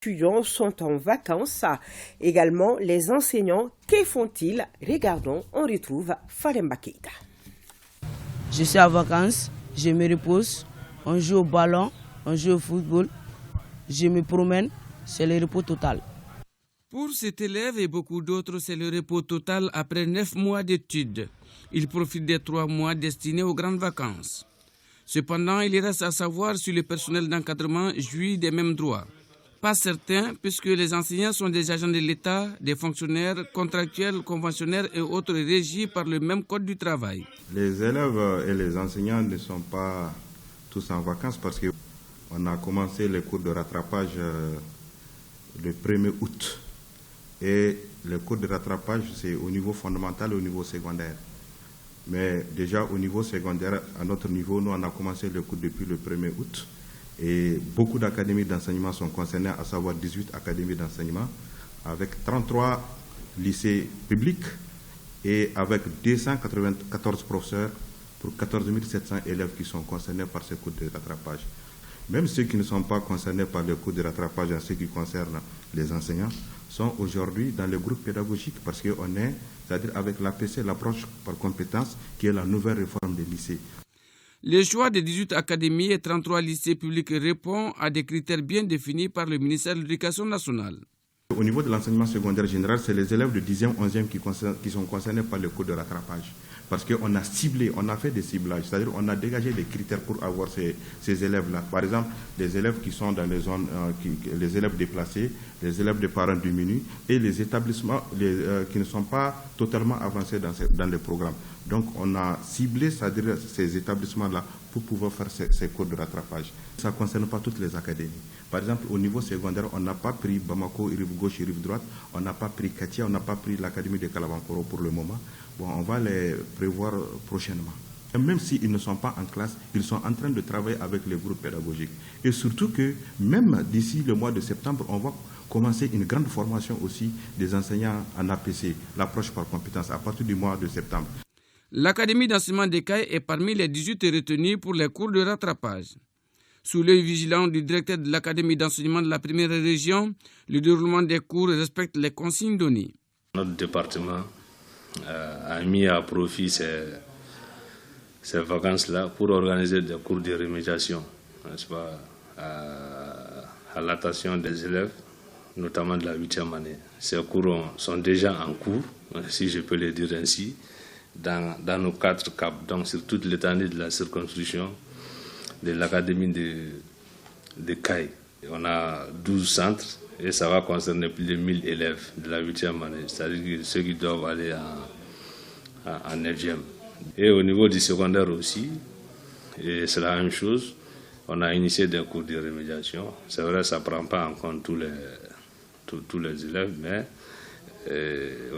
étudiants sont en vacances. Également, les enseignants, que font-ils? Regardons, on retrouve Faremba Keita. Je suis en vacances, je me repose, on joue au ballon, on joue au football, je me promène, c'est le repos total. Pour cet élève et beaucoup d'autres, c'est le repos total après 9 mois d'études. Il profite des 3 mois destinés aux grandes vacances. Cependant, il reste à savoir si le personnel d'encadrement jouit des mêmes droits. Pas certain, puisque les enseignants sont des agents de l'État, des fonctionnaires contractuels, conventionnels et autres régis par le même code du travail. Les élèves et les enseignants ne sont pas tous en vacances parce qu'on a commencé les cours de rattrapage le 1er août. Et les cours de rattrapage, c'est au niveau fondamental et au niveau secondaire. Mais déjà au niveau secondaire, à notre niveau, nous on a commencé le cours depuis le 1er août. Et beaucoup d'académies d'enseignement sont concernées, à savoir 18 académies d'enseignement, avec 33 lycées publics et avec 294 professeurs pour 14 700 élèves qui sont concernés par ces cours de rattrapage. Même ceux qui ne sont pas concernés par les cours de rattrapage en ce qui concerne les enseignants sont aujourd'hui dans les groupes pédagogiques parce qu'on est, c'est-à-dire avec l'APC, l'approche par compétence, qui est la nouvelle réforme des lycées. Le choix des 18 académies et 33 lycées publics répond à des critères bien définis par le ministère de l'Éducation nationale. Au niveau de l'enseignement secondaire général, c'est les élèves de 10e, 11e qui sont concernés par le cours de rattrapage. Parce qu'on a ciblé, on a fait des ciblages, c'est-à-dire on a dégagé des critères pour avoir ces élèves-là. Par exemple, les élèves qui sont dans les zones, les élèves déplacés, les élèves de parents diminués et les établissements qui ne sont pas totalement avancés dans les programmes. Donc on a ciblé, c'est-à-dire ces établissements-là pour pouvoir faire ces cours de rattrapage. Ça ne concerne pas toutes les académies. Par exemple, au niveau secondaire, on n'a pas pris Bamako, rive gauche et rive droite, on n'a pas pris Katia, on n'a pas pris l'académie de Kalavankoro pour le moment. Bon, on va les prévoir prochainement. Et même s'ils ne sont pas en classe, ils sont en train de travailler avec les groupes pédagogiques. Et surtout que même d'ici le mois de septembre, on va commencer une grande formation aussi des enseignants en APC, l'approche par compétence, à partir du mois de septembre. L'Académie d'enseignement d'Ekaï est parmi les 18 retenus pour les cours de rattrapage. Sous l'œil vigilant du directeur de l'Académie d'enseignement de la première région, le déroulement des cours respecte les consignes données. Notre département a mis à profit ces vacances-là pour organiser des cours de remédiation, n'est-ce pas, à l'attention des élèves, notamment de la 8e année. Ces cours sont déjà en cours, si je peux le dire ainsi, dans nos 4 caps, donc sur toute l'étendue de la circonscription de l'Académie de Caille. On a 12 centres et ça va concerner plus de 1000 élèves de la 8e année, c'est-à-dire ceux qui doivent aller en 9e. Et au niveau du secondaire aussi, et c'est la même chose, on a initié des cours de remédiation. C'est vrai, ça ne prend pas en compte tous les élèves, mais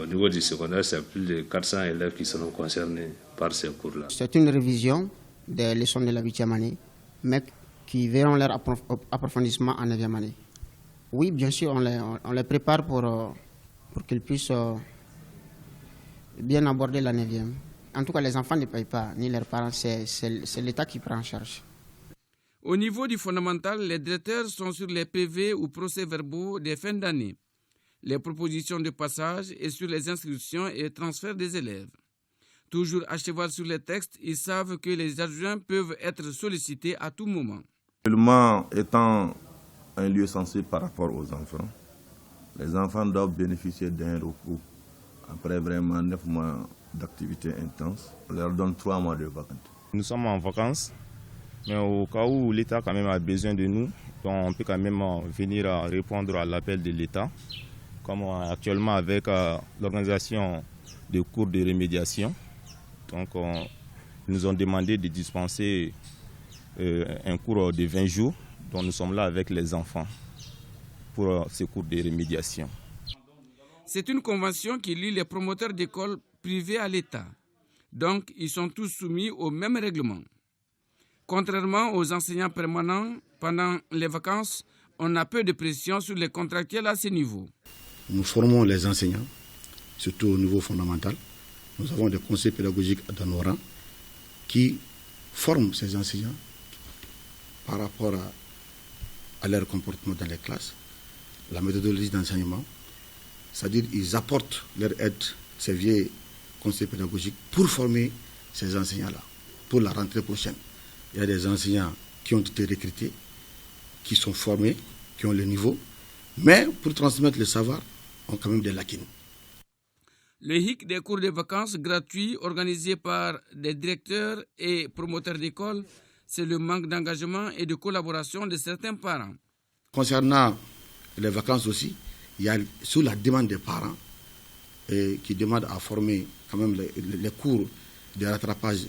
au niveau du secondaire, c'est plus de 400 élèves qui seront concernés par ces cours-là. C'est une révision des leçons de la 8e année, mais qui verront leur approfondissement en 9e année. Oui, bien sûr, on les prépare pour qu'ils puissent bien aborder la 9e. En tout cas, les enfants ne payent pas, ni leurs parents, c'est l'État qui prend en charge. Au niveau du fondamental, les directeurs sont sur les PV ou procès-verbaux des fins d'année, les propositions de passage et sur les inscriptions et transferts des élèves. Toujours à cheval sur les textes, ils savent que les adjoints peuvent être sollicités à tout moment. Seulement étant un lieu sensible par rapport aux enfants, les enfants doivent bénéficier d'un repos. Après vraiment 9 mois d'activité intense, on leur donne 3 mois de vacances. Nous sommes en vacances, mais au cas où l'État quand même a besoin de nous, donc on peut quand même venir répondre à l'appel de l'État, comme actuellement avec l'organisation de cours de remédiation. Donc ils nous ont demandé de dispenser un cours de 20 jours, donc nous sommes là avec les enfants pour ce cours de remédiation. C'est une convention qui lie les promoteurs d'écoles privées à l'État. Donc, ils sont tous soumis au même règlement. Contrairement aux enseignants permanents, pendant les vacances, on a peu de pression sur les contractuels à ce niveau. Nous formons les enseignants, surtout au niveau fondamental. Nous avons des conseils pédagogiques dans nos rangs qui forment ces enseignants par rapport à leur comportement dans les classes. la méthodologie d'enseignement, c'est-à-dire ils apportent leur aide, ces vieux conseils pédagogiques, pour former ces enseignants-là, pour la rentrée prochaine. Il y a des enseignants qui ont été recrutés, qui sont formés, qui ont le niveau, mais pour transmettre le savoir, ont quand même des lacunes. Le hic des cours de vacances gratuits organisés par des directeurs et promoteurs d'écoles, c'est le manque d'engagement et de collaboration de certains parents. Concernant les vacances aussi, il y a sous la demande des parents qui demandent à former quand même les cours de rattrapage,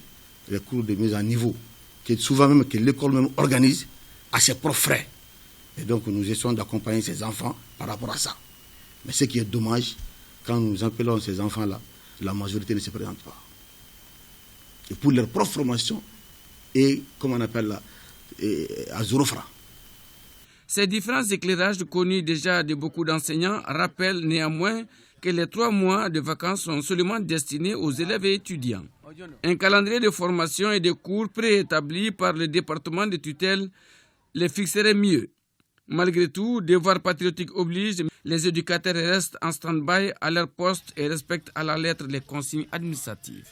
les cours de mise à niveau, que souvent même que l'école même organise à ses propres frais. Et donc nous essayons d'accompagner ces enfants par rapport à ça. Mais ce qui est dommage, quand nous appelons ces enfants-là, la majorité ne se présente pas. Et pour leur propre formation, et comme on appelle là, à 0 francs. Ces différents éclairages connus déjà de beaucoup d'enseignants rappellent néanmoins que les 3 mois de vacances sont seulement destinés aux élèves et étudiants. Un calendrier de formation et de cours préétabli par le département de tutelle les fixerait mieux. Malgré tout, devoir patriotique oblige, les éducateurs restent en stand-by à leur poste et respectent à la lettre les consignes administratives.